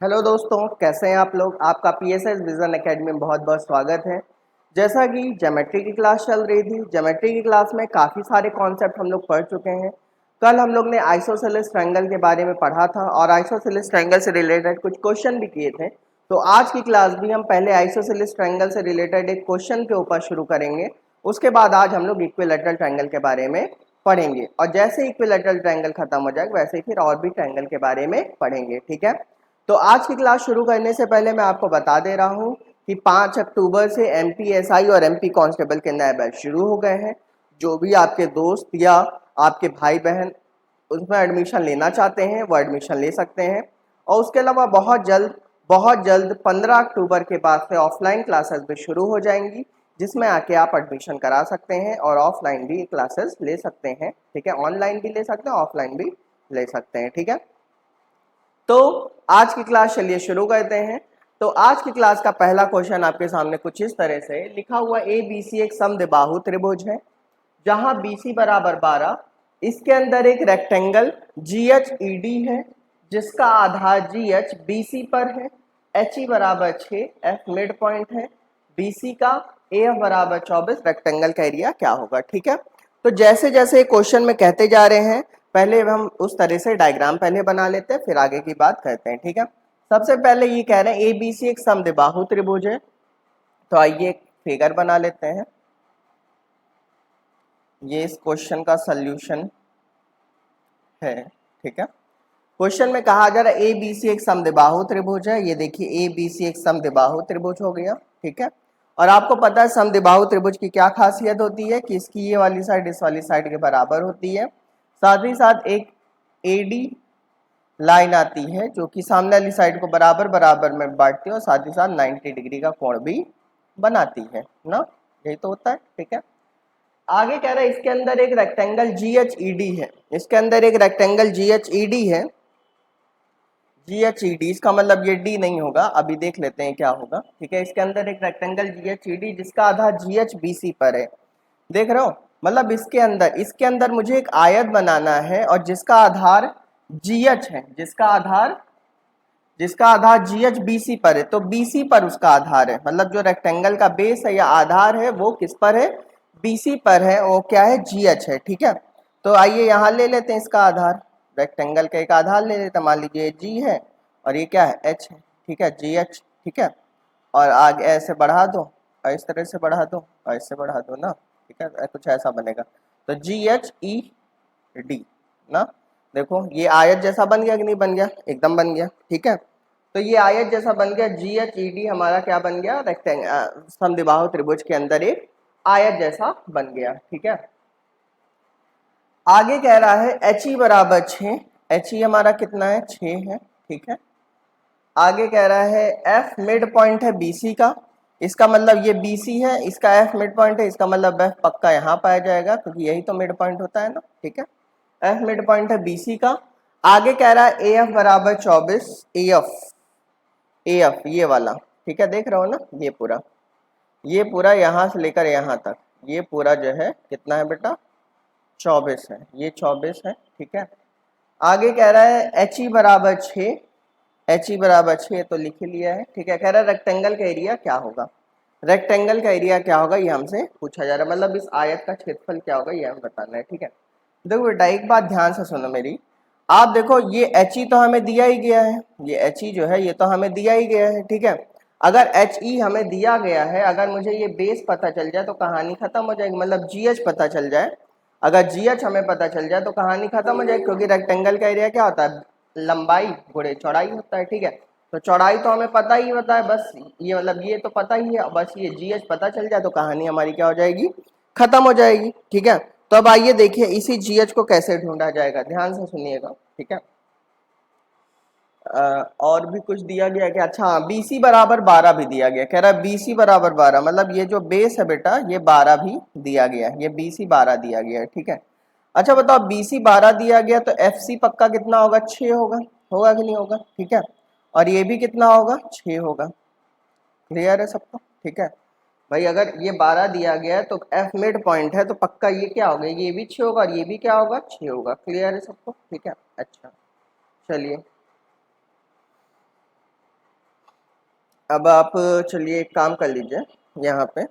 Hello दोस्तों, कैसे हैं आप लोग। आपका पीएसएस विजन एकेडमी में बहुत बहुत स्वागत है। जैसा कि ज्योमेट्री की क्लास चल रही थी, ज्योमेट्री की क्लास में काफ़ी सारे कॉन्सेप्ट हम लोग पढ़ चुके हैं। कल हम लोग ने आइसोसेलेस ट्रायंगल के बारे में पढ़ा था और आइसोसेलेस ट्रायंगल से रिलेटेड कुछ क्वेश्चन भी किए थे। तो आज की क्लास भी हम पहले आइसोसेलेस ट्रायंगल से रिलेटेड एक क्वेश्चन के ऊपर शुरू करेंगे। उसके बाद आज हम लोग इक्विलैटरल ट्रायंगल के बारे में पढ़ेंगे और जैसे इक्विलैटरल ट्रायंगल खत्म हो जाएगा वैसे ही फिर और भी ट्रायंगल के बारे में पढ़ेंगे। ठीक है, तो आज की क्लास शुरू करने से पहले मैं आपको बता दे रहा हूँ कि 5 अक्टूबर से एमपीएसआई और एमपी कांस्टेबल के नए बैच शुरू हो गए हैं। जो भी आपके दोस्त या आपके भाई बहन उसमें एडमिशन लेना चाहते हैं वो एडमिशन ले सकते हैं। और उसके अलावा बहुत जल्द 15 अक्टूबर के बाद से ऑफलाइन क्लासेस भी शुरू हो जाएंगी, जिसमें आके आप एडमिशन करा सकते हैं और ऑफलाइन भी क्लासेस ले सकते हैं। ठीक है, ऑनलाइन भी ले सकते हैं, ऑफलाइन भी ले सकते हैं। ठीक है, तो आज की क्लास चलिए शुरू करते हैं। तो आज की क्लास का पहला क्वेश्चन आपके सामने कुछ इस तरह से लिखा हुआ ए बी सी एक समद्विबाहु त्रिभुज है जहां बी सी बराबर 12। इसके अंदर एक rectangle G H E D है जिसका आधार जी एच बी सी पर है। एच ई बराबर 6, एफ मिड पॉइंट है बी सी का, ए एफ बराबर 24। रेक्टेंगल का एरिया क्या होगा। ठीक है, तो जैसे जैसे क्वेश्चन में कहते जा रहे हैं पहले हम उस तरह से डायग्राम पहले बना लेते हैं, फिर आगे की बात करते हैं। ठीक है, सबसे पहले ये कह रहे हैं ए बी सी एक समद्विबाहु त्रिभुज है। तो आइए एक फिगर बना लेते हैं। ये इस क्वेश्चन का सल्यूशन है। ठीक है, क्वेश्चन में कहा जा रहा है ए बी सी एक समद्विबाहु त्रिभुज है। ये देखिए ए बी सी एक समद्विबाहु त्रिभुज हो गया। ठीक है, और आपको पता है समद्विबाहु त्रिभुज की क्या खासियत होती है कि इसकी ये वाली साइड इस वाली साइड के बराबर होती है। साथ ही साथ एक एडी लाइन आती है जो कि सामने वाली साइड को बराबर बराबर में बांटती है और साथ ही साथ 90 डिग्री का कोण भी बनाती है ना। यही तो होता है। ठीक है, आगे कह रहा है इसके अंदर एक rectangle G H E D है। इसके अंदर एक rectangle G H E D है। जी एच ई डी इसका मतलब ये डी नहीं होगा, अभी देख लेते हैं क्या होगा। ठीक है, इसके अंदर एक rectangle G H E D जिसका आधार जी एच बी सी पर है। देख रहे हो, मतलब इसके अंदर मुझे एक आयत बनाना है और जिसका आधार जी एच है, जिसका आधार जी एच बी सी पर है। तो बी सी पर उसका आधार है, मतलब जो रेक्टेंगल का बेस है या आधार है वो किस पर है, बी सी पर है। वो क्या है, जी एच है। ठीक है, तो आइए यहाँ ले लेते हैं इसका आधार। रेक्टेंगल का एक आधार ले लेते हैं, मान लीजिए जी है और ये क्या है, एच है। ठीक है, जी एच। ठीक है, और आगे ऐसे बढ़ा दो और इस तरह से बढ़ा दो और इससे बढ़ा दो ना। ठीक है, कुछ ऐसा बनेगा। तो जी एच ई डी ना, देखो ये आयत जैसा बन गया कि नहीं बन गया, एकदम बन गया। ठीक है, तो ये आयत जैसा बन गया, जी एच ई डी हमारा क्या बन गया, रेक्टेंगल समद्विबाहु त्रिभुज के अंदर एक आयत जैसा बन गया। ठीक है, आगे कह रहा है एच ई बराबर 6। एच ई हमारा कितना है, 6 है। ठीक है, आगे कह रहा है एफ मिड पॉइंट है बीसी का। इसका मतलब ये बीसी है, इसका एफ मिड पॉइंट है, इसका मतलब एफ पक्का यहाँ पाया जाएगा क्योंकि यही तो मिड पॉइंट होता है ना। ठीक है, एफ मिड पॉइंट है बीसी का। आगे कह रहा है ए एफ बराबर 24। ए एफ ये वाला, ठीक है, देख रहे हो ना, ये पूरा यहाँ से लेकर यहाँ तक ये पूरा जो है कितना है बेटा, 24 है। ये 24 है। ठीक है, आगे कह रहा है एच ई बराबर 6। एच ई बराबर 6 तो लिख लिया है। ठीक है, कह रहा है रेक्टेंगल का एरिया क्या होगा। रेक्टेंगल का एरिया क्या होगा ये हमसे पूछा जा रहा है, मतलब इस आयत का क्षेत्रफल क्या होगा ये हमें बताना है। ठीक है, देखो बेटा एक बात ध्यान से सुनो मेरी। आप देखो ये एच ई तो हमें दिया ही गया है, ये एच ई जो है ये तो हमें दिया ही गया है। ठीक है, अगर एच ई हमें दिया गया है, अगर मुझे ये बेस पता चल जाए तो कहानी खत्म हो जाएगी। मतलब जी एच पता चल जाए, अगर जी एच हमें पता चल जाए तो कहानी खत्म हो जाएगी, क्योंकि रेक्टेंगल का एरिया क्या होता है, लंबाई गुणे चौड़ाई होता है। ठीक है, तो चौड़ाई तो हमें पता ही होता है, बस ये मतलब ये तो पता ही है, बस ये जी एच पता चल जाए तो कहानी हमारी क्या हो जाएगी, खत्म हो जाएगी। ठीक है, तो अब आइए देखिए इसी जी एच को कैसे ढूंढा जाएगा, ध्यान से सुनिएगा। ठीक है, और भी कुछ दिया गया क्या, अच्छा बी सी बराबर 12 भी दिया गया। कह रहा है बी सी बराबर 12, मतलब ये जो बेस है बेटा ये 12 भी दिया गया है, ये बी सी 12 दिया गया है। ठीक है, अच्छा बताओ बी सी 12 दिया गया तो एफ सी पक्का कितना होगा, 6 होगा। होगा कि नहीं होगा। ठीक है, और ये भी कितना होगा, 6 होगा। क्लियर है सबको। ठीक है भाई, अगर ये 12 दिया गया है तो एफ मिड पॉइंट है तो पक्का ये क्या होगा, ये भी 6 होगा और ये भी क्या होगा, 6 होगा। क्लियर है सबको। ठीक है, अच्छा चलिए अब आप चलिए एक काम कर लीजिए, यहाँ पे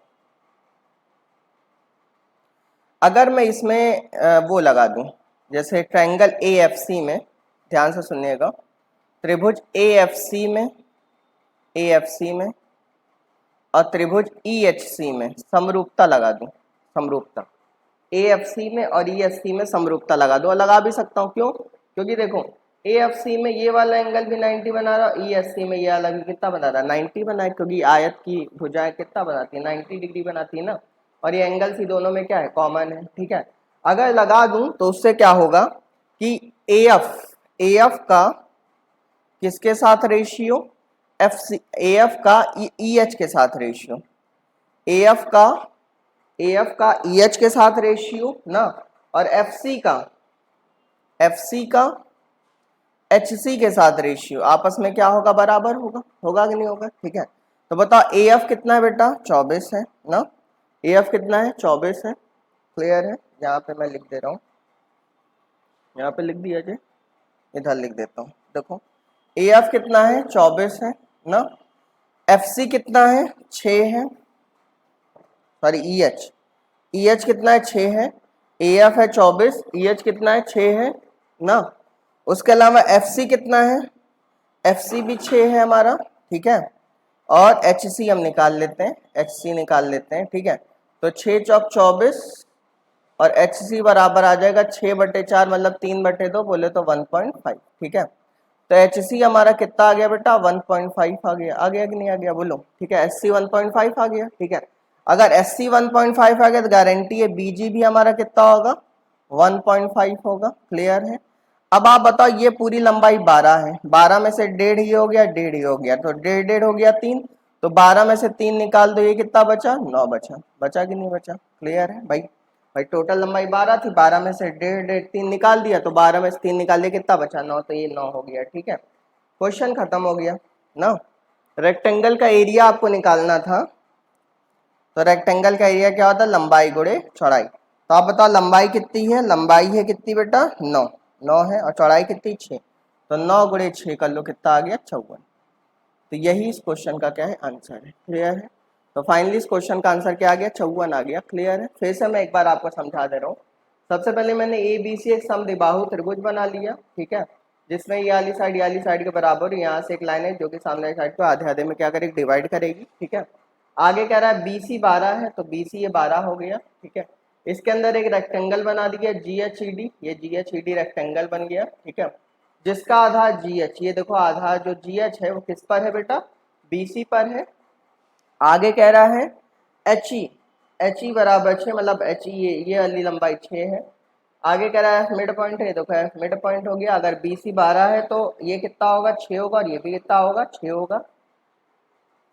अगर मैं इसमें वो लगा दूं, जैसे ट्रायंगल AFC में, ध्यान से सुनिएगा, त्रिभुज AFC में और त्रिभुज EHC में समरूपता लगा दूं, समरूपता AFC में और EHC में समरूपता लगा दूं। और लगा भी सकता हूं, क्यों? क्योंकि देखो AFC में ये वाला एंगल भी 90 बना रहा है, EHC में ये वाला भी कितना बना रहा है, 90 बना है, क्योंकि आयत की भुजाएं कितना बनाती है, 90 डिग्री बनाती है ना, और ये एंगल सी दोनों में क्या है, कॉमन है। ठीक है, अगर लगा दूं तो उससे क्या होगा कि AF का किसके साथ रेशियो, AF का EH के साथ रेशियो, AF का EH के साथ रेशियो ना, और FC का HC के साथ रेशियो आपस में क्या होगा, बराबर होगा कि नहीं होगा। ठीक है, तो बताओ AF कितना है बेटा, 24 है ना, AF कितना है, 24 है। क्लियर है, यहाँ पे मैं लिख दे रहा हूँ, यहाँ पे लिख दिया जाए, इधर लिख देता हूँ। देखो AF कितना है, 24 है ना, FC कितना है, 6 है, सॉरी EH कितना है, 6 है, AF है 24, EH कितना है, 6 है ना। उसके अलावा FC कितना है, FC भी 6 है हमारा। ठीक है, और HC हम निकाल लेते हैं, HC निकाल लेते हैं। ठीक है, तो 6 चौक 24 और HC बराबर आ जाएगा 6/4, मतलब 3/2, बोले तो 1.5। ठीक है, तो HC हमारा कितना आ गया बेटा, 1.5 आ गया कि नहीं आ गया, बोलो। ठीक है, SC 1.5 आ गया। ठीक है, अगर SC 1.5 आ गया तो गारंटी है BG भी हमारा कितना होगा, 1.5 होगा। क्लियर है, अब आप बताओ, ये पूरी लंबाई 12 है, 12 में से 1.5 ही हो गया, 1.5 ही हो गया, तो 1.5 हो गया 3, तो 12 में से 3 निकाल दो, ये कितना बचा, 9 बचा कि नहीं बचा। क्लियर है भाई, टोटल लंबाई 12 थी, 12 में से 1.5 3 निकाल दिया, तो 12 में से 3 निकाल दिया, कितना बचा, 9, तो ये 9 हो गया। ठीक है, क्वेश्चन खत्म हो गया ना। रेक्टेंगल का एरिया आपको निकालना था, तो रेक्टेंगल का एरिया क्या होता है, लंबाई गुणे चौड़ाई। तो आप बताओ लंबाई कितनी है, लंबाई है कितनी बेटा, 9 है, और चौड़ाई कितनी, 6, तो 9 गुणे 6 कर लो, कितना आ गया, 54। तो यही इस क्वेश्चन का क्या है, आंसर है। क्लियर है, तो फाइनली इस क्वेश्चन का आंसर क्या आ गया, 54 आ गया। क्लियर है, फिर से मैं एक बार आपको समझा दे रहा हूँ। सबसे पहले मैंने ABC एक समद्विबाहु त्रिभुज बना लिया। ठीक है, जिसमें ये वाली साइड के बराबर, यहाँ से एक लाइन है जो कि सामने साइड को आधे आधे में क्या करेगी, डिवाइड करेगी। ठीक है, आगे कह रहा है BC 12 है, तो BC ये 12 हो गया। ठीक है, इसके अंदर एक रेक्टेंगल बना दिया GHED, ये GHED रेक्टेंगल बन गया। ठीक है, जिसका आधार GH, ये देखो आधार जो GH है वो किस पर है बेटा, BC पर है। आगे कह रहा है HE बराबर 6, मतलब HE ये वाली लंबाई 6 है। आगे कह रहा है मिड पॉइंट है, देखो मिड पॉइंट हो गया, अगर BC 12 है तो ये कितना होगा, 6 होगा, और ये भी कितना होगा, 6 होगा।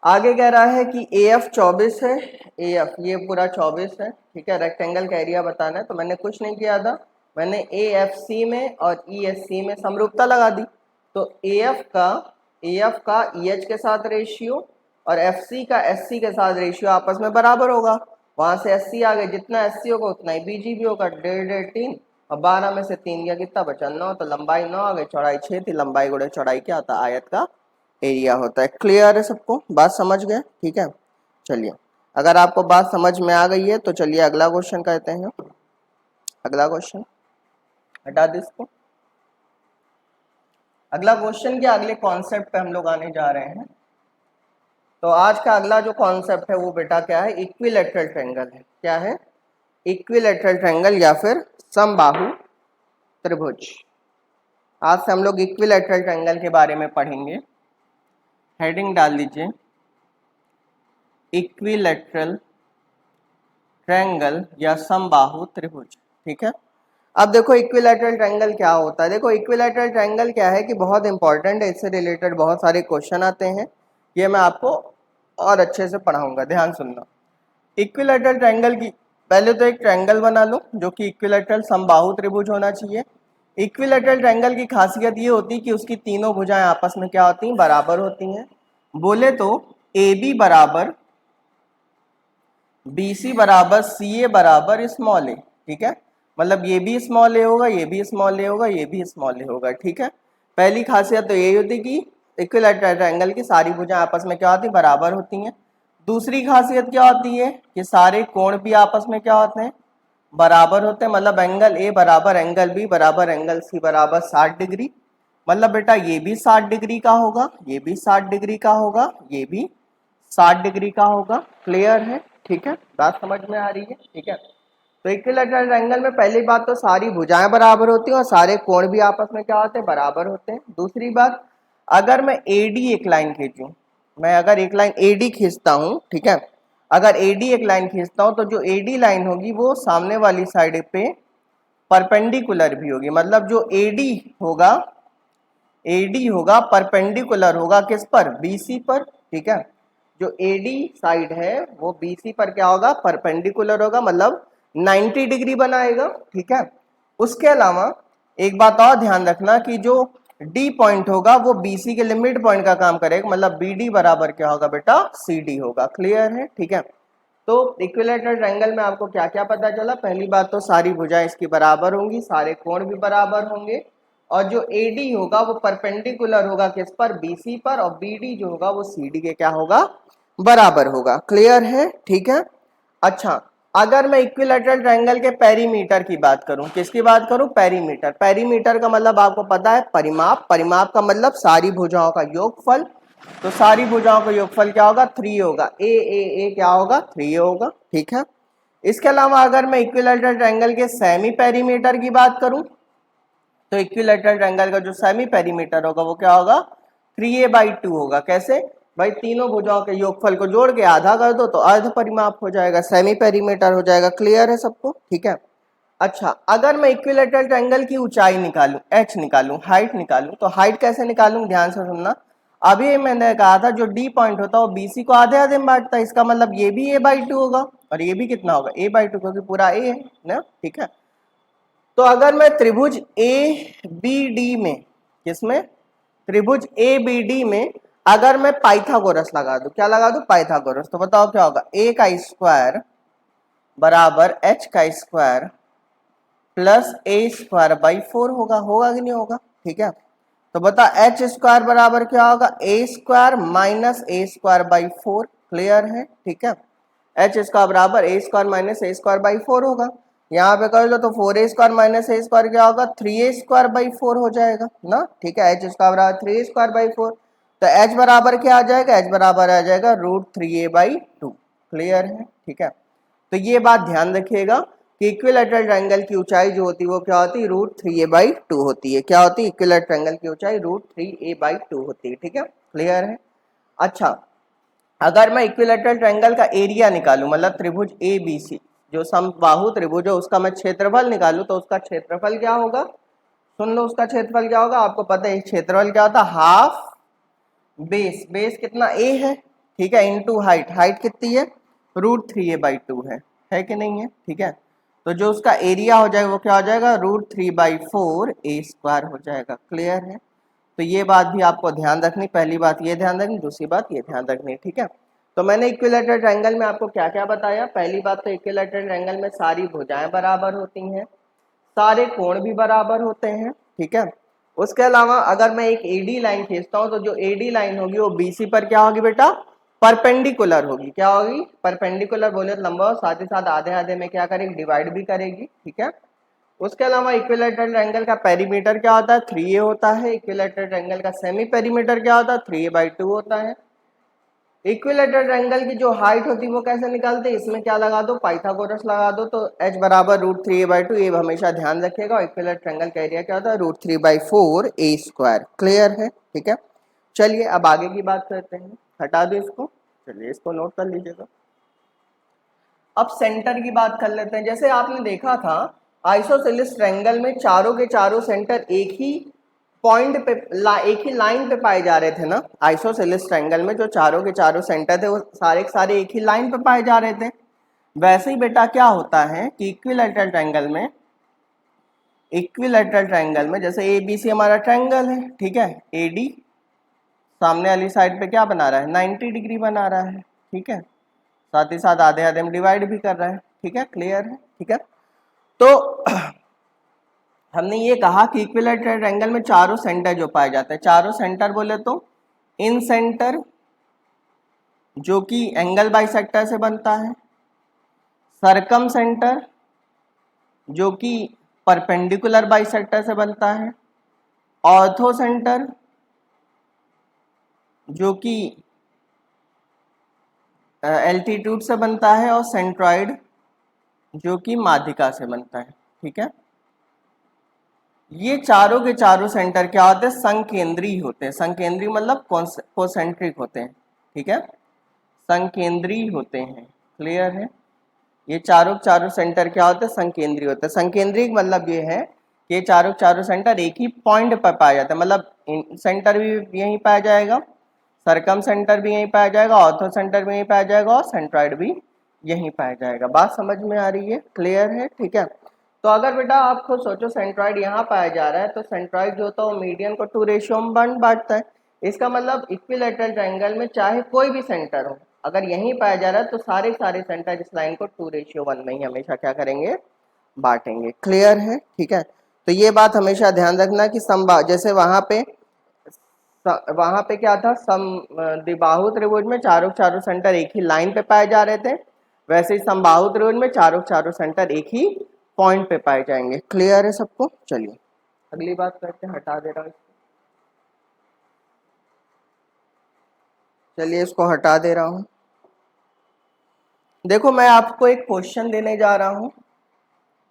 आगे कह रहा है कि AF 24 है, AF ये पूरा 24 है। ठीक है, रेक्टेंगल का एरिया बताना है, तो मैंने कुछ नहीं किया था, मैंने AFC में और ESC में समरूपता लगा दी। तो AF का EH के साथ रेशियो और FC का SC के साथ रेशियो आपस में बराबर होगा। वहां से SC आ गए, जितना SC होगा उतना ही BG भी होगा, 1.5 3, और 12 में से 3 गया, कितना बचा, 9, तो लंबाई 9 आ गई, चौड़ाई 6 थी, लंबाई गुणे चौड़ाई क्या होता है, आयत का एरिया होता है। क्लियर है सबको, बात समझ गए। ठीक है, चलिए, अगर आपको बात समझ में आ गई है तो चलिए अगला क्वेश्चन करते हैं। अगला क्वेश्चन हटा दे इसको। अगला क्वेश्चन के अगले कॉन्सेप्ट पे हम लोग आने जा रहे हैं। तो आज का अगला जो कॉन्सेप्ट है वो बेटा क्या है, इक्विलैटरल ट्रायंगल है। क्या है, इक्विलैटरल ट्रायंगल या फिर समबाहु त्रिभुज। आज से हम लोग इक्विलैटरल ट्रायंगल के बारे में पढ़ेंगे। हेडिंग डाल दीजिए, इक्विलैटरल ट्रायंगल या समबाहु त्रिभुज। ठीक है, अब देखो इक्विलैटरल ट्रायंगल क्या होता है। देखो इक्विलैटरल ट्रायंगल क्या है कि बहुत इंपॉर्टेंट है, इससे रिलेटेड बहुत सारे क्वेश्चन आते हैं, ये मैं आपको और अच्छे से पढ़ाऊंगा, ध्यान सुनना। इक्विलैटरल ट्रायंगल की पहले तो एक ट्रायंगल बना लो जो कि इक्विलैटरल समबाहु त्रिभुज होना चाहिए। इक्विलैटरल ट्रायंगल की खासियत ये होती है कि उसकी तीनों भुजाएं आपस में क्या होती हैं, बराबर होती हैं। बोले तो AB बराबर BC बराबर CA बराबर स्मॉल ए। ठीक है, मतलब ये भी स्मॉल ए होगा, ये भी स्मॉल ए होगा, ये भी स्मॉल ए होगा। ठीक है, पहली खासियत तो यही होती कि इक्विलैटरल ट्रायंगल की सारी भुजाएं आपस में क्या होती है, बराबर होती हैं। दूसरी खासियत क्या होती है कि सारे कोण भी आपस में क्या होते हैं, बराबर होते हैं। मतलब एंगल ए बराबर एंगल बी बराबर एंगल सी बराबर 60 डिग्री। मतलब बेटा ये भी 60 डिग्री का होगा, ये भी 60 डिग्री का होगा, ये भी 60 डिग्री का होगा। क्लियर है, ठीक है, बात समझ में आ रही है, ठीक है। तो इक्विलैटरल ट्रायंगल में पहली बात तो सारी भुजाएं बराबर होती हैं और सारे कोण भी आपस में क्या होते हैं, बराबर होते हैं। दूसरी बात, अगर मैं एडी एक लाइन खींचूं, मैं अगर एक लाइन एडी खींचता हूं, ठीक है, अगर एडी एक लाइन खींचता हूं तो जो एडी लाइन होगी वो सामने वाली साइड पे परपेंडिकुलर भी होगी। मतलब जो एडी होगा, एडी होगा परपेंडिकुलर होगा किस पर, बीसी पर, ठीक है। जो एडी साइड है वो बीसी पर क्या होगा, परपेंडिकुलर होगा, मतलब 90 डिग्री बनाएगा, ठीक है। उसके अलावा एक बात और ध्यान रखना कि जो डी पॉइंट होगा वो बीसी के लिमिट पॉइंट का काम करेगा, मतलब बीडी बराबर क्या होगा बेटा, सीडी होगा। क्लियर है, ठीक है। तो इक्विलैटरल ट्रायंगल में आपको क्या क्या पता चला, पहली बात तो सारी भुजाएं इसकी बराबर होंगी, सारे कोण भी बराबर होंगे, और जो एडी होगा वो परपेंडिकुलर होगा किस पर, बीसी पर, और बीडी जो होगा वो सीडी के क्या होगा, बराबर होगा। क्लियर है, ठीक है। अच्छा, अगर मैं इक्विलैटरल ट्रायंगल के पेरीमीटर की बात करूं, किसकी बात करूं, पेरीमीटर। पेरीमीटर का मतलब आपको पता है परिमाप, परिमाप का मतलब सारी भुजाओं का योगफल। तो सारी भुजाओं का योगफल क्या होगा, 3 होगा। ए क्या होगा, 3 होगा, ठीक है। इसके अलावा अगर मैं इक्विलैटरल ट्रायंगल के सेमी पेरीमीटर की बात करूं, तो इक्विलैटरल ट्रायंगल का जो सेमी पेरीमीटर होगा वो क्या होगा, 3a/2 होगा। कैसे भाई, तीनों भुजाओं के योगफल को जोड़ के आधा कर दो तो अर्ध परिमाप हो जाएगा, सेमी पेरीमीटर हो जाएगा। क्लियर है सबको, ठीक है। अच्छा, अगर मैं इक्विलैटरल ट्रायंगल की ऊंचाई निकालूं, एच निकालूं, हाइट निकालूं, तो हाइट कैसे निकालूं, ध्यान से सुनना। अभी मैंने कहा था जो डी पॉइंट होता है वो बीसी को आधे आधे में बांटता है, इसका मतलब ये भी a/2 होगा और ये भी कितना होगा, a/2, क्योंकि पूरा a है ना, ठीक है। तो अगर मैं त्रिभुज ए बी डी में, किसमें, त्रिभुज ए बी डी में अगर मैं पाइथागोरस लगा दूं, क्या लगा दूं, पाइथागोरस, तो बताओ क्या होगा, ए का स्क्वायर बराबर एच का square plus A square by 4 होगा, होगा कि नहीं होगा, ठीक है। तो बता एच स्क्वायर बराबर क्या होगा, A square minus A square by 4। Clear है, ठीक है। एच स्क्वायर बराबर A square minus A square by 4 होगा। यहाँ पे कर लो तो 4a square minus A square क्या होगा, 3a स्क्वायर बाई 4 हो जाएगा ना, ठीक है। एच स्क्वायर बराबर 3a स्क्वायर बाई 4, तो एच बराबर क्या आ जाएगा, एच बराबर आ जाएगा √3a/2। क्लियर है, ठीक है। तो ये बात ध्यान रखिएगा कि इक्विलैटरल ट्रायंगल की ऊंचाई जो होती है वो क्या होती है, √3a/2 होती है। क्या होती है, इक्विलैटरल ट्रायंगल की ऊंचाई √3a/2 होती है, ठीक है। क्लियर है। अच्छा, अगर मैं इक्विलैटरल ट्रायंगल का एरिया निकालूं, मतलब त्रिभुज ए बी सी जो समबाहु त्रिभुज है उसका मैं क्षेत्रफल निकालूं, तो उसका क्षेत्रफल क्या होगा, सुन लो उसका क्षेत्रफल क्या होगा, आपको पता है क्षेत्रफल क्या होता है, हाफ बेस, बेस कितना a है, ठीक है, इनटू हाइट, हाइट कितनी है, √3a/2 है कि नहीं है, ठीक है। तो जो उसका एरिया हो जाएगा वो क्या हो जाएगा, √3/4a² हो जाएगा। क्लियर है। तो ये बात भी आपको ध्यान रखनी, पहली बात ये ध्यान रखनी, दूसरी बात ये ध्यान रखनी, ठीक है। तो मैंने इक्विलैटरल ट्रायंगल में आपको क्या क्या बताया, पहली बात तो इक्विलैटरल ट्रायंगल में सारी भुजाएं बराबर होती हैं, सारे कोण भी बराबर होते हैं, ठीक है। उसके अलावा अगर मैं एक एडी लाइन खींचता हूं तो जो एडी लाइन होगी वो बीसी पर क्या होगी बेटा, परपेंडिकुलर होगी। क्या होगी, परपेंडिकुलर बोले तो लंबा, साथ ही साथ आधे आधे में क्या करेगी, डिवाइड भी करेगी, ठीक है। उसके अलावा इक्विलैटरल ट्रायंगल का पेरीमीटर क्या होता है, 3a होता है। इक्विलैटरल ट्रायंगल का सेमी पेरीमीटर क्या होता है, 3a/2 होता है। इक्विलैटरल ट्रायंगल की जो हाइट होती है वो कैसे निकालते हैं, इसमें क्या लगा दो, पाइथागोरस लगा दो, तो h बराबर √3a/2, ये हमेशा ध्यान रखिएगा। इक्विलैटरल ट्रायंगल का एरिया क्या होता है, √3/4a²। क्लियर है, ठीक है। चलिए अब आगे की बात करते हैं, हटा दो इसको, चलिए इसको नोट कर लीजिएगा। अब सेंटर की बात कर लेते हैं। जैसे आपने देखा था आइसोसेलेस ट्रायंगल में चारों के चारों सेंटर एक ही पॉइंट पे, एक ही लाइन पे पाए जा रहे थे ना। आइसोसेलेस ट्रायंगल में जो चारों के चारों सेंटर थे वो सारे के सारे एक ही लाइन पे पाए जा रहे थे। वैसे ही बेटा क्या होता है कि इक्विलैटरल ट्रायंगल में, इक्विलैटरल ट्रायंगल में जैसे ए बी सी हमारा ट्रायंगल है, ठीक है, ए डी सामने वाली साइड पे क्या बना रहा है, 90 डिग्री बना रहा है, ठीक है, साथ ही साथ आधे आधे में डिवाइड भी कर रहा है, ठीक है। क्लियर है, ठीक है। तो हमने ये कहा कि इक्विलैटरल ट्रायंगल में चारों सेंटर जो पाए जाते हैं, चारों सेंटर बोले तो इन सेंटर जो कि एंगल बाइसेक्टर से बनता है, सरकम सेंटर जो कि परपेंडिकुलर बाइसेक्टर से बनता है, ऑर्थो सेंटर जो कि एल्टीट्यूड से बनता है, और सेंट्रॉइड जो कि माध्यिका से बनता है। ठीक है, ये चारों के चारों सेंटर क्या होते हैं, संकेंद्रीय होते हैं। संकेंद्रीय मतलब कॉन्सेंट्रिक होते हैं। ठीक है, संकेंद्रीय होते हैं। क्लियर है, ये चारों चारों सेंटर क्या होते हैं, संकेंद्रीय होते हैं। संकेंद्रीय मतलब ये है कि ये चारों चारों सेंटर एक ही पॉइंट पर पाया जाता है, मतलब सेंटर भी यहीं पाया जाएगा, सरकम सेंटर भी यहीं पाया जाएगा, ऑर्थो सेंटर भी यहीं पाया जाएगा, और सेंट्रॉइड भी यहीं पाया जाएगा। बात समझ में आ रही है, क्लियर है। ठीक है, तो अगर बेटा आप खुद सोचो सेंट्रॉइड यहाँ पाया जा रहा है, तो सेंट्रॉइड जो होता है वो मीडियन को 2 रेशियो में बांटता है। इसका मतलब इक्विलैटरल ट्रायंगल में चाहे कोई भी सेंटर हो, अगर यहीं पाया जा रहा है तो सारे सारे सेंटर इस लाइन को 2:1 में ही हमेशा क्या करेंगे, बांटेंगे। क्लियर है। ठीक है, तो ये बात हमेशा ध्यान रखना कि जैसे वहां पे क्या था, द्विबाहु त्रिभुज में चारों चारों सेंटर एक ही लाइन पे पाए जा रहे थे, वैसे ही समबाहु त्रिभुज में चारों चारों सेंटर एक ही पॉइंट पे पाए जाएंगे। क्लियर है सबको। चलिए अगली बात करते हैं, हटा दे रहा हूँ, चलिए इसको हटा दे रहा हूँ। देखो मैं आपको एक क्वेश्चन देने जा रहा हूँ,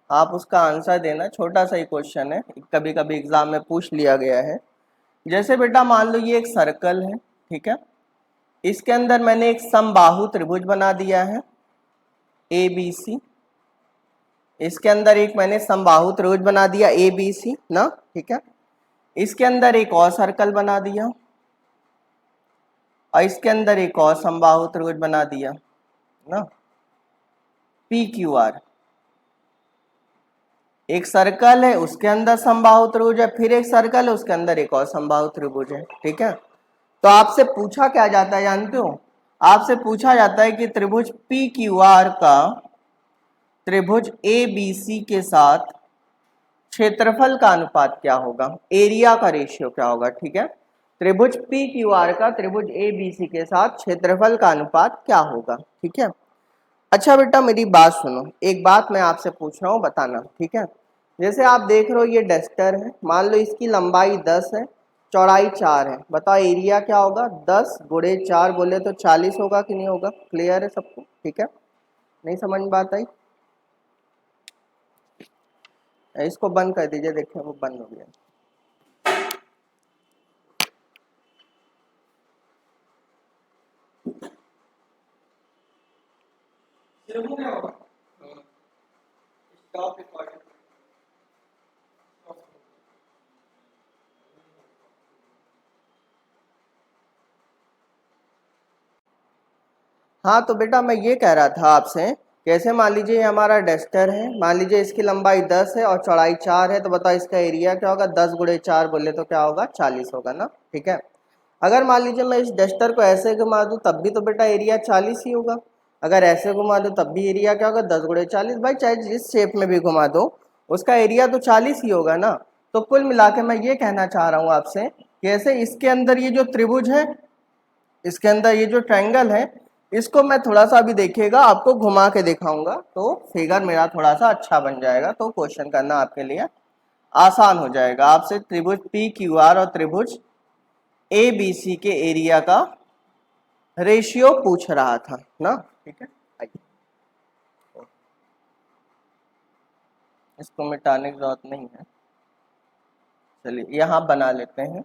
आप उसका आंसर देना। छोटा सा ही क्वेश्चन है, कभी कभी एग्जाम में पूछ लिया गया है। जैसे बेटा मान लो ये एक सर्कल है, ठीक है, इसके अंदर मैंने एक समबाहु त्रिभुज बना दिया है ABC। इसके अंदर एक मैंने समबाहु त्रिभुज बना दिया ABC ना, ठीक है। इसके अंदर एक और सर्कल बना दिया, और इसके अंदर एक और समबाहु त्रिभुज बना दिया ना, PQR। एक सर्कल है उसके अंदर समबाहु त्रिभुज है, फिर एक सर्कल है उसके अंदर एक और समबाहु त्रिभुज है। ठीक है, तो आपसे पूछा क्या जाता है जानते हो, आपसे पूछा जाता है कि त्रिभुज PQR का त्रिभुज ABC के साथ क्षेत्रफल का अनुपात क्या होगा, एरिया का रेशियो क्या होगा। ठीक है, त्रिभुज PQR का त्रिभुज ABC के साथ क्षेत्रफल का अनुपात क्या होगा। ठीक है, अच्छा बेटा मेरी बात सुनो, एक बात मैं आपसे पूछ रहा हूँ, बताना। ठीक है, जैसे आप देख रहे हो ये डस्टर है, मान लो इसकी लंबाई 10 है, चौड़ाई 4 है, बताओ एरिया क्या होगा, 10 गुणे 4 बोले तो 40 होगा कि नहीं होगा। क्लियर है सबको। ठीक है, नहीं समझ में बात आई, इसको बंद कर दीजिए, देखिए वो बंद हो गया। हाँ तो बेटा मैं ये कह रहा था आपसे, कैसे मान लीजिए हमारा डस्टर है, मान लीजिए इसकी लंबाई 10 है और चौड़ाई 4 है, तो बताओ इसका एरिया क्या होगा, 10 गुणे 4 बोले तो क्या होगा, 40 होगा ना। ठीक है, अगर मान लीजिए मैं इस डस्टर को ऐसे घुमा दूं तब भी तो बेटा एरिया 40 ही होगा, अगर ऐसे घुमा दूं तब भी एरिया क्या होगा, 10 गुणे 40। भाई चाहे जिस शेप में भी घुमा दो उसका एरिया तो 40 ही होगा ना। तो कुल मिला के मैं ये कहना चाह रहा हूँ आपसे कि ऐसे इसके अंदर ये जो त्रिभुज है, इसके अंदर ये जो ट्रायंगल है, इसको मैं थोड़ा सा अभी देखिएगा आपको घुमा के दिखाऊंगा, तो फिगर मेरा थोड़ा सा अच्छा बन जाएगा, तो क्वेश्चन करना आपके लिए आसान हो जाएगा। आपसे त्रिभुज PQR और त्रिभुज ABC के एरिया का रेशियो पूछ रहा था ना। ठीक है, आइए इसको मिटाने की जरूरत नहीं है, चलिए यहाँ बना लेते हैं।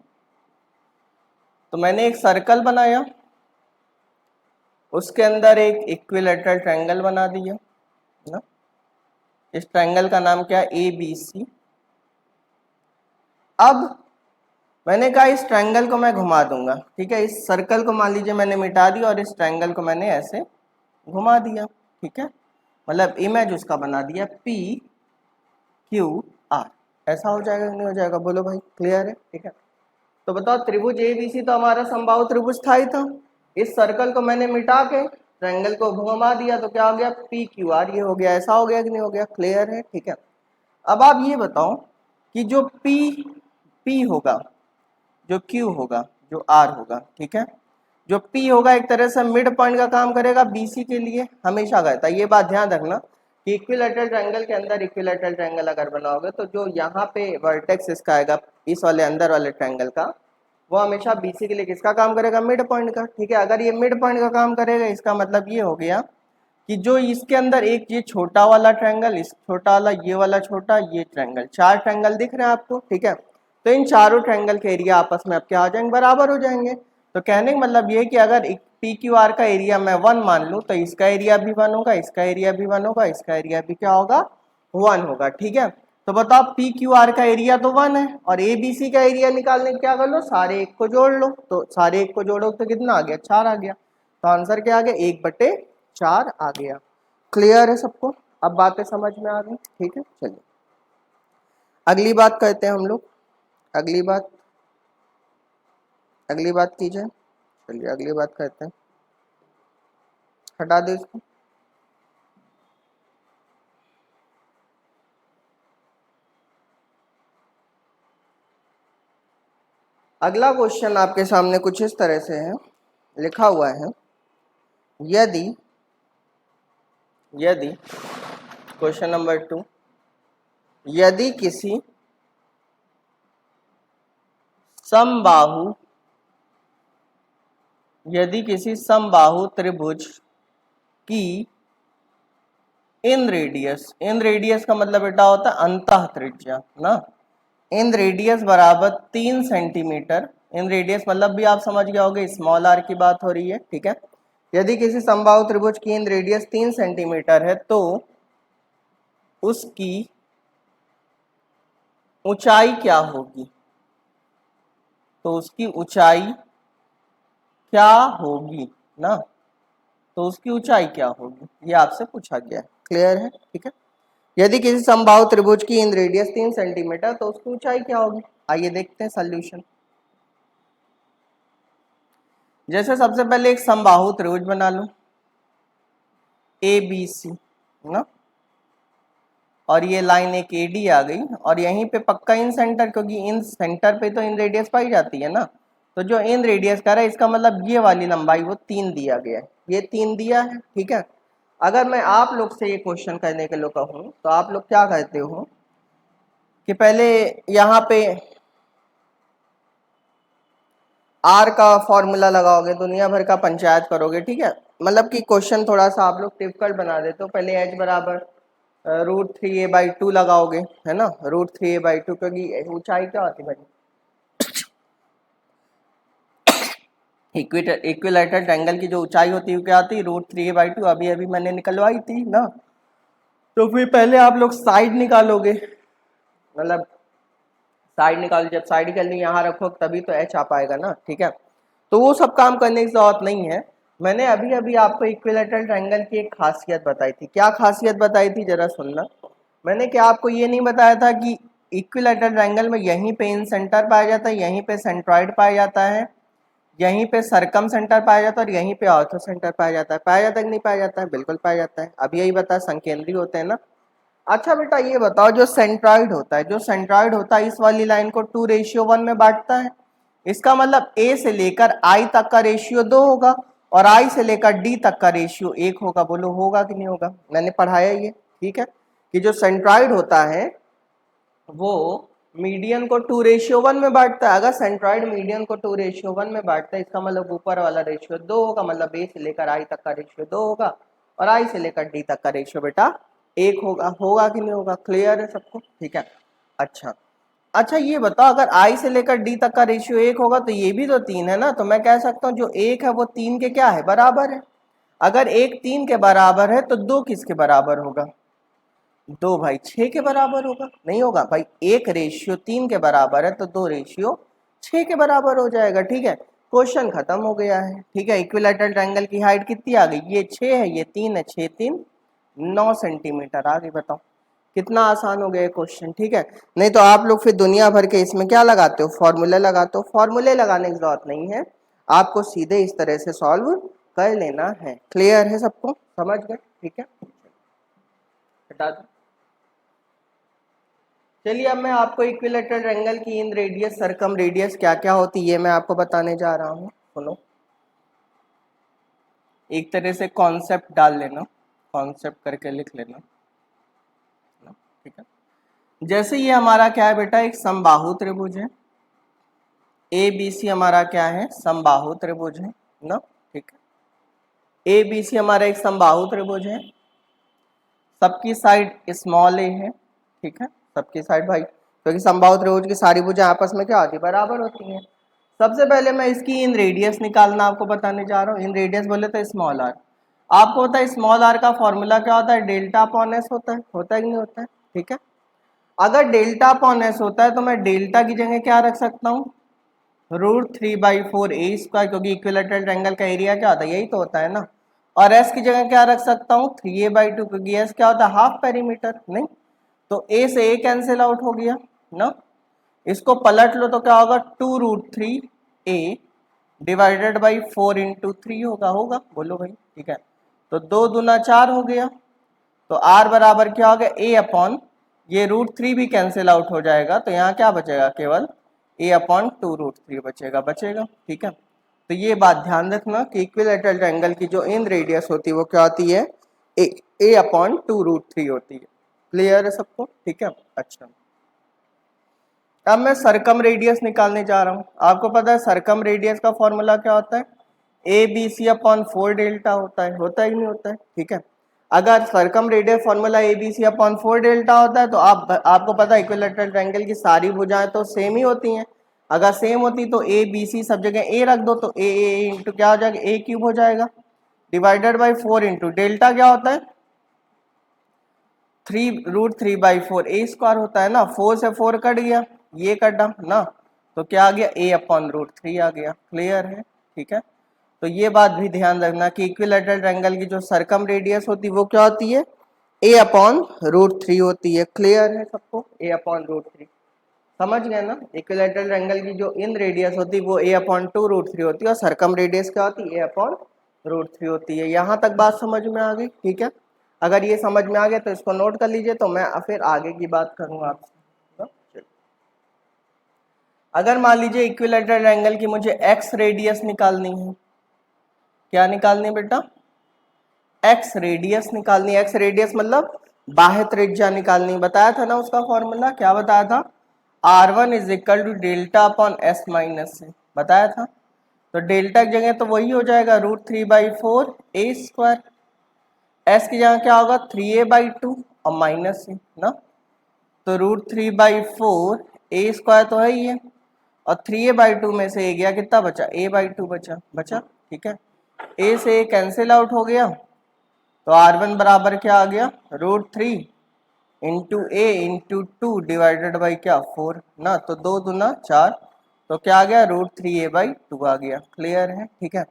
तो मैंने एक सर्कल बनाया, उसके अंदर एक इक्विलैटरल ट्रायंगल बना दिया ना, इस ट्रायंगल का नाम क्या, ABC। अब मैंने कहा इस ट्रायंगल को मैं घुमा दूंगा। ठीक है, इस सर्कल को मान लीजिए मैंने मिटा दिया और इस ट्रायंगल को मैंने ऐसे घुमा दिया। ठीक है, मतलब इमेज उसका बना दिया PQR। ऐसा हो जाएगा नहीं हो जाएगा, बोलो भाई, क्लियर है। ठीक है, तो बताओ त्रिभुज ABC तो हमारा समबाहु त्रिभुज था ही था, इस सर्कल को मैंने मिटा के ट्रायंगल को घुमा दिया तो क्या हो गया, PQR। ये हो गया, ऐसा हो गया कि नहीं हो गया, क्लियर है। ठीक है, अब आप ये बताओ कि जो P होगा, जो Q होगा, जो आर होगा, ठीक है। जो पी होगा एक तरह से मिड पॉइंट का काम करेगा बीसी के लिए, हमेशा करता है। ये बात ध्यान रखना कि इक्विलैटरल ट्रायंगल के अंदर इक्विलैटरल ट्रायंगल अगर बनाओगे तो जो यहाँ पे वर्टेक्स इसका आएगा इस वाले अंदर वाले ट्रायंगल का, वो हमेशा बीसी के लिए किसका काम करेगा, मिड पॉइंट का, ठीक है। अगर ये मिड पॉइंट का काम करेगा इसका मतलब ये हो गया कि जो इसके अंदर एक ये छोटा वाला ट्रायंगल, इस छोटा वाला, ये वाला छोटा, ये ट्रायंगल, 4 ट्रायंगल दिख रहे हैं आपको, ठीक है। तो इन चारों ट्रायंगल के एरिया आपस में अब क्या हो जाएंगे, बराबर हो जाएंगे। तो कहने का मतलब ये कि अगर पी क्यू आर का एरिया मैं 1 मान लूँ तो इसका एरिया भी 1 होगा, इसका एरिया भी 1 होगा, इसका एरिया भी क्या होगा, 1 होगा, ठीक है। तो बताओ पी क्यू आर का एरिया तो 1 है और ए बी सी का एरिया निकालने क्या कर लो, सारे एक को जोड़ लो। तो सारे एक को जोड़ो तो कितना आ गया, 4 आ गया। तो आंसर क्या आ गया, 1/4 आ गया। क्लियर है सबको, अब बातें समझ में आ गई, ठीक है। चलिए अगली बात करते हैं हम लोग, अगली बात की जाए। चलिए अगली बात करते हैं, हटा दो इसको। अगला क्वेश्चन आपके सामने कुछ इस तरह से है, लिखा हुआ है, यदि क्वेश्चन नंबर 2, यदि किसी समबाहु त्रिभुज की इन रेडियस का मतलब बेटा होता है अंतः त्रिज्या ना, इन रेडियस बराबर 3 सेंटीमीटर, इन रेडियस मतलब भी आप समझ गए होगे, स्मॉल आर की बात हो रही है, ठीक है। यदि किसी समबाहु त्रिभुज की इन रेडियस 3 सेंटीमीटर है तो उसकी ऊंचाई क्या होगी, तो उसकी ऊंचाई क्या होगी ना, तो उसकी ऊंचाई क्या होगी, ये आपसे पूछा गया है। क्लियर है, ठीक है। यदि किसी समबाहु त्रिभुज की इन रेडियस 3 सेंटीमीटर तो उसकी ऊंचाई क्या होगी, आइए देखते हैं सॉल्यूशन। जैसे सबसे पहले एक समबाहु त्रिभुज बना लो ए बी सी ना, और ये लाइन एक एडी आ गई और यहीं पे पक्का इन सेंटर, क्योंकि इन सेंटर पे तो इन रेडियस पाई जाती है ना, तो जो इन रेडियस का है इसका मतलब ये वाली लंबाई वो 3 दिया गया है, ये 3 दिया है, ठीक है। अगर मैं आप लोग से ये क्वेश्चन करने के लिए कहूँ तो आप लोग क्या कहते हो कि पहले यहाँ पे आर का फॉर्मूला लगाओगे, दुनिया भर का पंचायत करोगे, ठीक है। मतलब कि क्वेश्चन थोड़ा सा आप लोग डिफिकल्ट बना देते हो। पहले h बराबर √3a/2 लगाओगे, है ना, √3a/2, क्योंकि ऊंचाई क्या होती है भाई, इक्विलैटरल ट्रायंगल की जो ऊंचाई होती है क्या आती है, √3a/2, अभी अभी मैंने निकलवाई थी ना। तो फिर पहले आप लोग साइड निकालोगे, मतलब साइड निकालो, जब साइड निकालनी यहाँ रखो तभी तो h आ पाएगा ना, ठीक है। तो वो सब काम करने की जरूरत नहीं है। मैंने अभी अभी आपको इक्विलैटरल ट्रायंगल की एक खासियत बताई थी, क्या खासियत बताई थी जरा सुनना। मैंने क्या आपको ये नहीं बताया था कि इक्विलैटरल ट्रायंगल में यहीं पे इन सेंटर पाया जाता है, यहीं पे सेंट्रॉइड पाया जाता है, यहीं पे सरकम सेंटर पाया जाता है और यहीं पे ऑर्थो सेंटर पाया जाता है। पाया जाता है कि नहीं पाया जाता है, बिल्कुल पाया जाता है। अब यही बताया संकेंद्री होते हैं ना। अच्छा बेटा ये बताओ, जो सेंट्रॉइड होता है इस वाली लाइन को 2:1 में बांटता है, इसका मतलब ए से लेकर आई तक का रेशियो 2 होगा और आई से लेकर डी तक का रेशियो 1 होगा। बोलो होगा कि नहीं होगा, मैंने पढ़ाया ये, ठीक है। कि जो सेंट्रॉइड होता है वो मीडियन को 2:1 में बांटता है। अगर सेंट्रॉइड मीडियन को 2:1 में बांटता है इसका मतलब ऊपर वाला रेशियो 2 होगा, मतलब ए से लेकर आई तक का रेशियो 2 होगा और आई से लेकर डी तक का रेशियो बेटा 1 होगा। होगा कि नहीं होगा, क्लियर है सबको, ठीक है। अच्छा ये बताओ, अगर आई से लेकर डी तक का रेशियो 1 होगा तो ये भी तो 3 है ना, तो मैं कह सकता हूँ जो 1 है वो 3 के क्या है, बराबर है। अगर 1 3 के बराबर है तो 2 किसके बराबर होगा, 2 भाई 6 के बराबर होगा, नहीं होगा भाई, 1 रेशियो 3 के बराबर है तो 2 रेशियो 6 के बराबर हो जाएगा, ठीक है। क्वेश्चन खत्म हो गया है, ठीक है। इक्विलैटरल ट्रायंगल की हाइट कितनी आ गई, ये 6 है, ये 3 है, 6 3 9 सेंटीमीटर आ गई। बताओ कितना आसान हो गया क्वेश्चन, ठीक है। नहीं तो आप लोग फिर दुनिया भर के इसमें क्या लगाते हो, फॉर्मूले लगाते हो। फॉर्मूले लगाने की जरूरत नहीं है, आपको सीधे इस तरह से सॉल्व कर लेना है। क्लियर है सबको, समझ गए, ठीक है। हटा दो। चलिए अब मैं आपको इक्विलैटरल ट्रायंगल की इन रेडियस सरकम रेडियस क्या क्या होती है मैं आपको बताने जा रहा हूँ। सुनो, एक तरह से कॉन्सेप्ट डाल लेना, कॉन्सेप्ट करके लिख लेना, ठीक है। जैसे ये हमारा क्या है बेटा, एक समबाहु त्रिभुज है, ए बी सी हमारा क्या है, समबाहु त्रिभुज है ना, ठीक है। ए बी सी हमारा एक समबाहु त्रिभुज है, सबकी साइड स्मॉल ए है, ठीक है, सबकी साइड भाई, क्योंकि समबाहु त्रिभुज की सारी भुजाएं आपस में क्या होती है, बराबर होती हैं। सबसे पहले मैं इसकी इन रेडियस निकालना आपको बताने जा रहा हूँ। इन रेडियस बोले तो स्मॉल आर। आपको पता है स्मॉल आर का फॉर्मूला क्या होता है, डेल्टा अपॉन एस होता है कि नहीं होता है, ठीक है। अगर डेल्टा अपॉन एस होता है तो मैं डेल्टा की जगह क्या रख सकता हूँ, √3/4 ए स्क्वायर, क्योंकि इक्विलैटरल ट्रायंगल का एरिया क्या होता है, यही तो होता है ना। और एस की जगह क्या रख सकता हूँ, 3a/2, क्योंकि एस क्या होता है, हाफ पेरीमीटर, नहीं तो ए से ए कैंसिल आउट हो गया ना। इसको पलट लो तो क्या होगा, 2√3a डिवाइडेड बाई 4 × 3 होगा बोलो भाई, ठीक है। तो 2 दूना 4 हो गया, तो आर बराबर क्या हो गया, ए अपॉन, ये √3 भी कैंसिल आउट हो जाएगा, तो यहाँ क्या बचेगा, केवल a/2√3 बचेगा, ठीक है। तो ये बात ध्यान रखना कि इक्विलैटरल ट्रायंगल की जो इन रेडियस होती है वो क्या होती है, a/2√3 होती है। क्लियर है सबको, ठीक है। अच्छा, अब मैं सरकम रेडियस निकालने जा रहा हूँ। आपको पता है सरकम रेडियस का फॉर्मूला क्या होता है, ABC/4 डेल्टा होता है कि नहीं होता है, ठीक है। अगर सरकम रेडियस फॉर्मूला ABC/4 डेल्टा होता है तो आपको पता है इक्विलैटरल ट्रायंगल की सारी भुजाएं तो सेम ही होती हैं। अगर सेम होती तो ABC सब जगह ए रख दो, तो ए इंटू क्या हो जाएगा, a³ हो जाएगा, डिवाइडेड बाई 4 इंटू डेल्टा क्या होता है, 3√3/4 ए स्क्वायर होता है ना। 4 से 4 कट गया, ये कटा ना, तो क्या आ गया, a/√3 आ गया। क्लियर है, ठीक है। तो ये बात भी ध्यान रखना कि इक्विलैटरल ट्रायंगल की जो सरकम रेडियस होती है वो क्या होती है, a/√3 होती है। क्लियर है सबको, a/√3 समझ गए ना। इक्विलैटरल ट्रायंगल की जो इन रेडियस होती है वो a/2√3 होती है, और सरकम रेडियस क्या होती है, a/√3 होती है। यहाँ तक बात समझ में आ गई, ठीक है। अगर ये समझ में आ गया तो इसको नोट कर लीजिए, तो मैं फिर आगे की बात करूंगा आपसे। अगर मान लीजिए इक्विलैटरल ट्रायंगल की मुझे एक्स रेडियस निकालनी है, क्या निकालनी है बेटा, एक्स रेडियस निकालनी है। एक्स रेडियस मतलब बाह्य त्रिज्या निकालनी, बताया था ना उसका फॉर्मूला, क्या बताया था, R1 = delta upon S minus से, बताया था। तो डेल्टा की जगह तो वही हो जाएगा, √3/4 ए स्क्वायर, एस की जगह क्या होगा, 3a/2 और माइनस से ना, तो √3/4 ए स्क्वायर तो है ही है, और 3a/2 में से ए गया, कितना बचा, a/2 बचा, ठीक है। ए से ए कैंसिल आउट हो गया, तो R1 बराबर क्या आ गया, √3 into A into 2 divided by क्या, 4 ना, तो 2 दूना 4, तो क्या आ गया, √3a/2 आ गया। क्लियर है, ठीक है।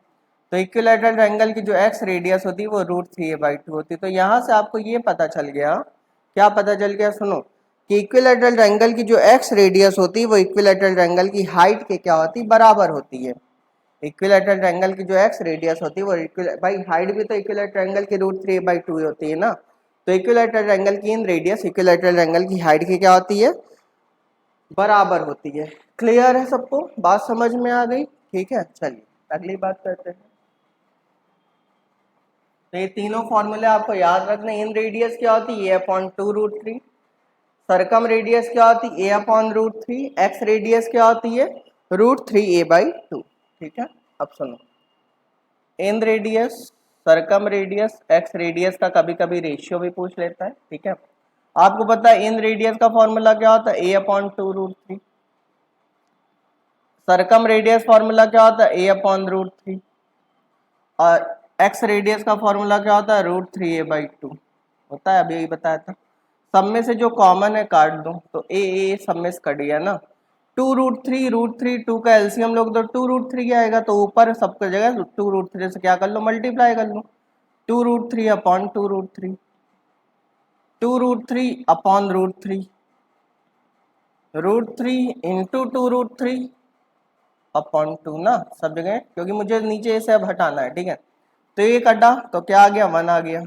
तो इक्विलैटरल ट्रायंगल की जो एक्स रेडियस होती है वो √3a/2 होती है। तो यहाँ से आपको ये पता चल गया, क्या पता चल गया, सुनो, कि इक्विलैटरल ट्रायंगल की जो एक्स रेडियस होती है वो इक्विलैटरल ट्रायंगल की हाइट के क्या होती है, बराबर होती है। इक्विलैटरल ट्रायंगल की जो एक्स रेडियस होती है वो भाई हाइट भी तो इक्विलैटरल ट्रायंगल की √3a/2 होती है ना। तो इक्विलैटरल ट्रायंगल की इन रेडियस इक्विलैटरल ट्रायंगल की हाइट की क्या होती है, बराबर होती है। क्लियर है सबको, बात समझ में आ गई, ठीक है। चलिए अगली बात करते हैं। तो ये तीनों फॉर्मूले आपको याद रखने, इन रेडियस क्या होती है, a/2√3, सरकम रेडियस क्या होती है, a/√3, एक्स रेडियस क्या होती है, √3a/2, ठीक है। अब सुनो, inradius, circumradius, exradius का कभी कभी रेशियो भी पूछ लेता है, ठीक है। आपको पता है इन रेडियस का फॉर्मूला क्या होता है, a/2√3, सरकम रेडियस फॉर्मूला क्या होता है, a/√3, और एक्स रेडियस का फॉर्मूला क्या होता है, √3a/2 होता है, अभी यही बताया था। सब में से जो कॉमन है काट दो, तो ए सब में से कट गया ना, 2√3 का एलसीएम लोग तो 2√3 आएगा, तो ऊपर सबकी जगह 2√3 से क्या कर लो, मल्टीप्लाई कर लो, 2√3/2√3, 2√3/√3, √3 इंटू 2√3/2 ना, सब जगह, क्योंकि मुझे नीचे से अब हटाना है, ठीक है। तो ये कटा तो क्या आ गया, 1 आ गया,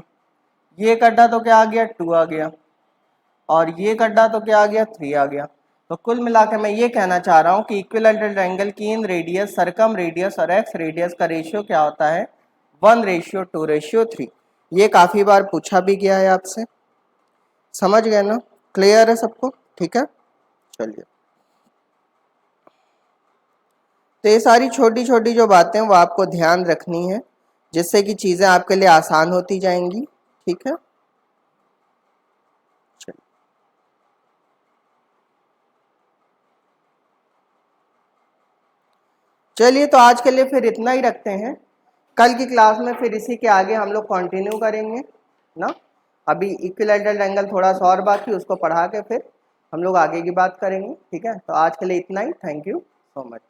ये कटा तो क्या आ गया, 2 आ गया, और ये गड्ढा तो क्या आ गया, 3 आ गया। तो कुल मिलाकर मैं ये कहना चाह रहा हूँ कि इक्विलैटरल ट्रायंगल की इन रेडियस, सरकम रेडियस और एक्स रेडियस का रेशियो क्या होता है, 1:2:3। ये काफ़ी बार पूछा भी गया है आपसे। समझ गए ना, क्लियर है सबको, ठीक है। चलिए, तो ये सारी छोटी छोटी जो बातें वो आपको ध्यान रखनी है, जिससे कि चीज़ें आपके लिए आसान होती जाएंगी, ठीक है। चलिए, तो आज के लिए फिर इतना ही रखते हैं। कल की क्लास में फिर इसी के आगे हम लोग कंटिन्यू करेंगे ना। अभी इक्विलैटरल एंगल थोड़ा सा और बाकी, उसको पढ़ा के फिर हम लोग आगे की बात करेंगे, ठीक है। तो आज के लिए इतना ही। Thank you so much.